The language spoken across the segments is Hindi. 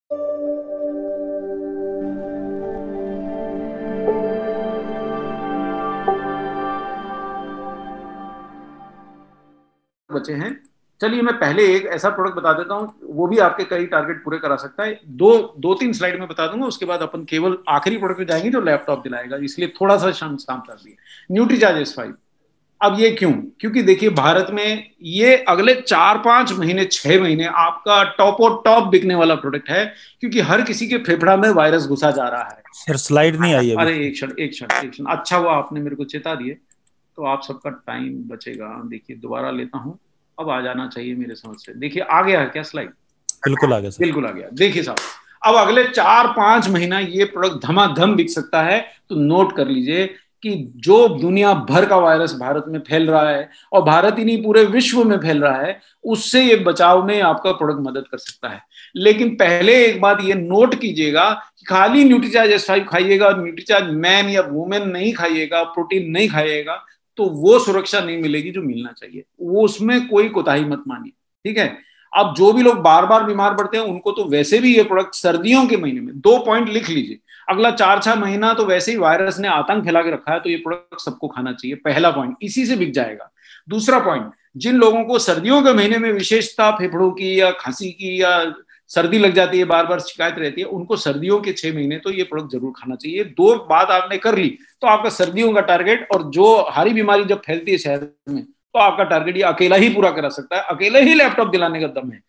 बचे हैं। चलिए मैं पहले एक ऐसा प्रोडक्ट बता देता हूं, वो भी आपके कई टारगेट पूरे करा सकता है। दो दो तीन स्लाइड में बता दूंगा, उसके बाद अपन केवल आखिरी प्रोडक्ट में जाएंगे जो लैपटॉप दिलाएगा, इसलिए थोड़ा सा शाम शाम कर दिए। Nutricharge S5। अब ये क्यों? क्योंकि देखिए भारत में ये अगले 4-5 महीने 6 महीने आपका टॉप और टॉप बिकने वाला प्रोडक्ट है, क्योंकि हर किसी के फेफड़ा में वायरस घुसा जा रहा है। सर स्लाइड नहीं आई अभी। अरे एक क्षण एक क्षण एक क्षण, अच्छा हुआ आपने मेरे को चेता दिए, तो आप सबका टाइम बचेगा। देखिए दोबारा लेता हूं, अब आ जाना चाहिए मेरे समझ से। देखिए आ गया है क्या स्लाइड? बिल्कुल आ गया सर। बिल्कुल आ गया। देखिए साहब, अब अगले 4-5 महीना ये प्रोडक्ट धमाधम बिक सकता है। तो नोट कर लीजिए कि जो दुनिया भर का वायरस भारत में फैल रहा है, और भारत ही नहीं पूरे विश्व में फैल रहा है, उससे ये बचाव में आपका प्रोडक्ट मदद कर सकता है। लेकिन पहले एक बात ये नोट कीजिएगा कि खाली न्यूट्रीचार्ज S5 खाइएगा, न्यूट्रीचार्ज मैन या वुमेन नहीं खाइएगा, प्रोटीन नहीं खाइएगा, तो वो सुरक्षा नहीं मिलेगी जो मिलना चाहिए। वो उसमें कोई कोताही मत मानिए, ठीक है। अब जो भी लोग बार बार बीमार पड़ते हैं उनको तो वैसे भी ये प्रोडक्ट सर्दियों के महीने में, 2 पॉइंट लिख लीजिए, अगला 4-6 महीना तो वैसे ही वायरस ने आतंक फैला के रखा है, तो ये प्रोडक्ट सबको खाना चाहिए। पहला पॉइंट, इसी से बिक जाएगा। दूसरा पॉइंट, जिन लोगों को सर्दियों के महीने में विशेषता फेफड़ों की या खांसी की या सर्दी लग जाती है, बार बार शिकायत रहती है, उनको सर्दियों के 6 महीने तो ये प्रोडक्ट जरूर खाना चाहिए। दो बात आपने कर ली तो आपका सर्दियों का टारगेट, और जो हारी बीमारी जब फैलती है शहर में, तो आपका टारगेट ये अकेला ही पूरा करा सकता है। अकेले ही लैपटॉप दिलाने का दम है।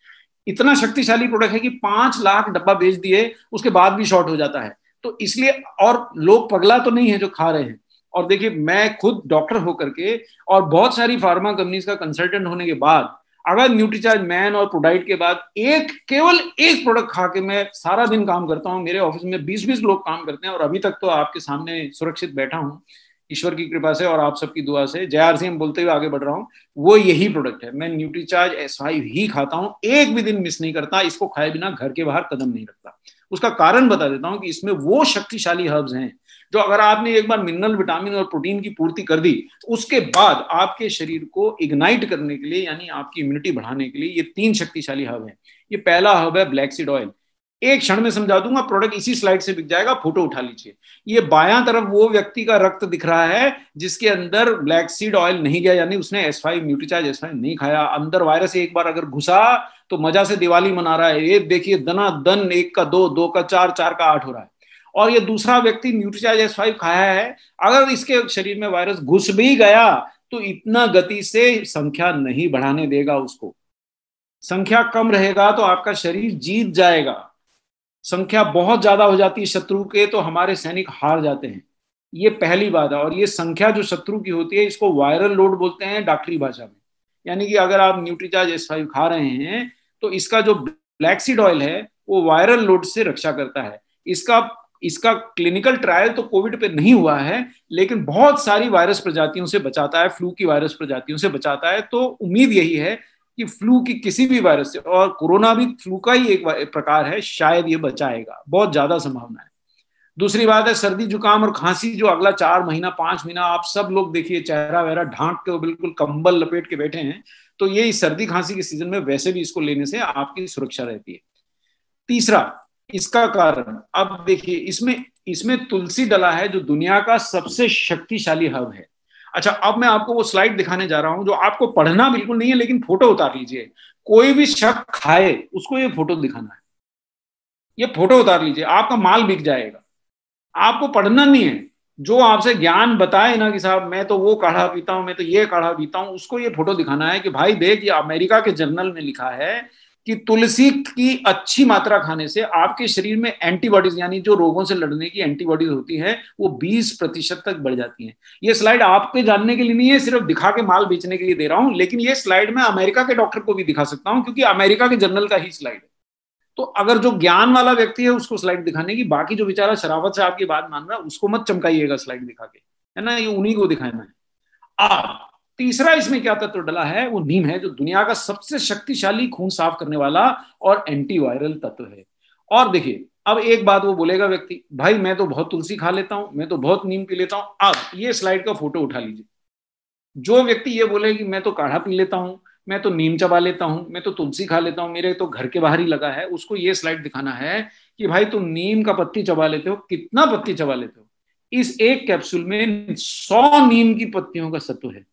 इतना शक्तिशाली प्रोडक्ट है कि 5 लाख डब्बा बेच दिए, उसके बाद भी शॉर्ट हो जाता है। तो इसलिए, और लोग पगला तो नहीं है जो खा रहे हैं। और देखिए मैं खुद डॉक्टर होकर के और बहुत सारी फार्मा कंपनीज का कंसल्टेंट होने के बाद, अगर न्यूट्रीचार्ज मैन और प्रोडाइट के बाद केवल एक प्रोडक्ट खा के मैं सारा दिन काम करता हूं, मेरे ऑफिस में 20-20 लोग काम करते हैं, और अभी तक तो आपके सामने सुरक्षित बैठा हूं ईश्वर की कृपा से और आप सबकी दुआ से, जय RCM बोलते हुए आगे बढ़ रहा हूं। वो यही प्रोडक्ट है। मैं न्यूट्रीचार्ज S5 ही खाता हूं, एक भी दिन मिस नहीं करता। इसको खाए बिना घर के बाहर कदम नहीं रखता। उसका कारण बता देता हूं कि इसमें वो शक्तिशाली हर्ब्स हैं जो अगर आपने एक बार मिनरल, विटामिन और प्रोटीन की पूर्ति कर दी, उसके बाद आपके शरीर को इग्नाइट करने के लिए, यानी आपकी इम्यूनिटी बढ़ाने के लिए, ये 3 शक्तिशाली हर्ब है। ये पहला हर्ब है ब्लैक सीड ऑयल। एक क्षण में समझा दूंगा, प्रोडक्ट इसी स्लाइड से बिक जाएगा, फोटो उठा लीजिए। ये बायां तरफ वो व्यक्ति का रक्त दिख रहा है जिसके अंदर ब्लैक सीड ऑयल नहीं गया, यानी उसने S5 न्यूट्रीचार्ज S5 नहीं खाया। अंदर वायरस एक बार अगर घुसा तो मजा से दिवाली मना रहा है। ये देखिए दना दन, 1 का 2, 2 का 4, 4 का 8 हो रहा है। और ये दूसरा व्यक्ति न्यूट्रीचार्ज S5 खाया है, अगर इसके शरीर में वायरस घुस भी गया तो इतना गति से संख्या नहीं बढ़ाने देगा उसको। संख्या कम रहेगा तो आपका शरीर जीत जाएगा। संख्या बहुत ज्यादा हो जाती है शत्रु के तो हमारे सैनिक हार जाते हैं। ये पहली बात है। और ये संख्या जो शत्रु की होती है, इसको वायरल लोड बोलते हैं डॉक्टरी भाषा में। यानी कि अगर आप न्यूट्रीचार्ज S5 खा रहे हैं तो इसका जो ब्लैक सीड ऑयल है वो वायरल लोड से रक्षा करता है। इसका इसका क्लिनिकल ट्रायल तो कोविड पे नहीं हुआ है, लेकिन बहुत सारी वायरस प्रजातियों से बचाता है, फ्लू की वायरस प्रजातियों से बचाता है। तो उम्मीद यही है कि फ्लू की किसी भी वायरस से, और कोरोना भी फ्लू का ही एक प्रकार है, शायद ये बचाएगा, बहुत ज्यादा संभावना है। दूसरी बात है सर्दी जुकाम और खांसी, जो अगला 4 महीना 5 महीना आप सब लोग देखिए चेहरा वहरा ढांक के बिल्कुल कंबल लपेट के बैठे हैं, तो ये सर्दी खांसी के सीजन में वैसे भी इसको लेने से आपकी सुरक्षा रहती है। तीसरा, इसका कारण, अब देखिए इसमें इसमें तुलसी डला है जो दुनिया का सबसे शक्तिशाली हर्ब है। अच्छा, अब मैं आपको वो स्लाइड दिखाने जा रहा हूं जो आपको पढ़ना बिल्कुल नहीं है, लेकिन फोटो उतार लीजिए। कोई भी शख्स खाए उसको ये फोटो दिखाना है। ये फोटो उतार लीजिए, आपका माल बिक जाएगा। आपको पढ़ना नहीं है। जो आपसे ज्ञान बताए ना कि साहब मैं तो वो काढ़ा पीता हूं, मैं तो ये काढ़ा पीता हूं, उसको ये फोटो दिखाना है कि भाई देख, ये अमेरिका के जर्नल में लिखा है कि तुलसी की अच्छी मात्रा खाने से आपके शरीर में एंटीबॉडीज, यानी जो रोगों से लड़ने की एंटीबॉडीज होती है, वो 20% तक बढ़ जाती हैं। ये स्लाइड आपके जानने के लिए नहीं है, सिर्फ दिखा के माल बेचने के लिए दे रहा हूं, लेकिन ये स्लाइड मैं अमेरिका के डॉक्टर को भी दिखा सकता हूं क्योंकि अमेरिका के जर्नल का ही स्लाइड है। तो अगर जो ज्ञान वाला व्यक्ति है उसको स्लाइड दिखाने की, बाकी जो बेचारा शराफत से आपकी बात मान रहा है उसको मत चमकाइएगा स्लाइड दिखा के, है ना, ये उन्हीं को दिखाना है। तीसरा इसमें क्या तत्व डला है, वो नीम है, जो दुनिया का सबसे शक्तिशाली खून साफ करने वाला और एंटीवायरल तत्व है। और देखिए, अब एक बात वो बोलेगा व्यक्ति, भाई मैं तो बहुत तुलसी खा लेता हूं, मैं तो बहुत नीम पी लेता हूं। अब ये स्लाइड का फोटो उठा लीजिए। जो व्यक्ति ये बोले कि मैं तो काढ़ा पी लेता हूं, मैं तो नीम चबा लेता हूँ, मैं तो तुलसी खा लेता हूँ, मेरे तो घर के बाहर ही लगा है, उसको ये स्लाइड दिखाना है कि भाई तुम नीम का पत्ती चबा लेते हो, कितना पत्ती चबा लेते हो। इस एक कैप्सूल में 100 नीम की पत्तियों का सत्व है।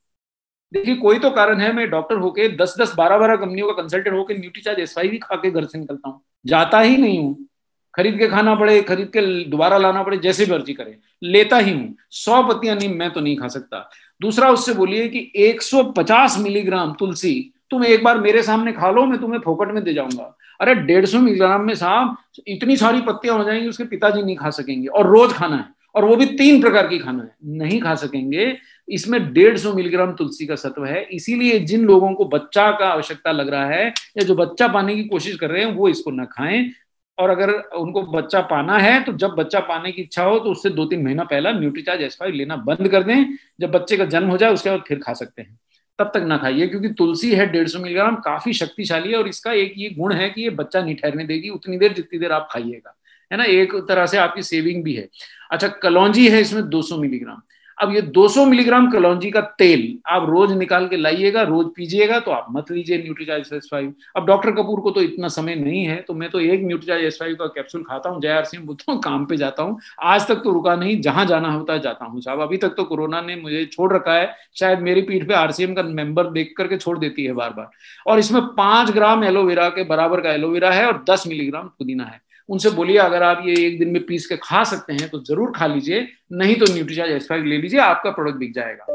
देखिए कोई तो कारण है, मैं डॉक्टर होके 10-10 12-12 कंपनियों का कंसल्टेंट होकर न्यूट्रीचार्ज एसवाई भी खा के घर से निकलता हूँ, जाता ही नहीं हूँ। खरीद के खाना पड़े, खरीद के दोबारा लाना पड़े, जैसे भी अर्जी करे लेता ही हूँ। 100 पत्तियां नीम मैं तो नहीं खा सकता। दूसरा उससे बोलिए कि 150 मिलीग्राम तुलसी तुम एक बार मेरे सामने खा लो, मैं तुम्हें फोकट में दे जाऊंगा। अरे 150 मिलीग्राम में साहब इतनी सारी पत्तियां हो जाएंगी, उसके पिताजी नहीं खा सकेंगे, और रोज खाना है, और वो भी 3 प्रकार की खाना है, नहीं खा सकेंगे। इसमें 150 मिलीग्राम तुलसी का सत्व है। इसीलिए जिन लोगों को बच्चा का आवश्यकता लग रहा है या जो बच्चा पाने की कोशिश कर रहे हैं वो इसको ना खाएं। और अगर उनको बच्चा पाना है तो जब बच्चा पाने की इच्छा हो तो उससे 2-3 महीना पहला न्यूट्रीचार्ज एस5 लेना बंद कर दें। जब बच्चे का जन्म हो जाए उसके बाद फिर खा सकते हैं, तब तक ना खाइए, क्योंकि तुलसी है 150 मिलीग्राम, काफी शक्तिशाली है। और इसका एक ये गुण है कि ये बच्चा नहीं ठहरने देगी उतनी देर जितनी देर आप खाइएगा, है ना। एक तरह से आपकी सेविंग भी है। अच्छा, कलौंजी है इसमें 200 मिलीग्राम। अब ये 200 मिलीग्राम कलौंजी का तेल आप रोज निकाल के लाइएगा, रोज पीजिएगा, तो आप मत लीजिए न्यूट्रीचार्ज एस5। अब डॉक्टर कपूर को तो इतना समय नहीं है, तो मैं तो एक न्यूट्रीचार्ज एस5 का कैप्सूल खाता हूँ, JRC में बोलता हूँ, काम पे जाता हूँ। आज तक तो रुका नहीं, जहां जाना होता है जाता हूँ साहब। अभी तक तो कोरोना ने मुझे छोड़ रखा है, शायद मेरी पीठ पे RCM का मेंबर देख करके छोड़ देती है बार बार। और इसमें 5 ग्राम एलोवेरा के बराबर का एलोवेरा है और 10 मिलीग्राम पुदीना है। उनसे बोलिए अगर आप ये एक दिन में पीस के खा सकते हैं तो जरूर खा लीजिए, नहीं तो न्यूट्रीचार्ज एस5 ले लीजिए, आपका प्रोडक्ट बिक जाएगा।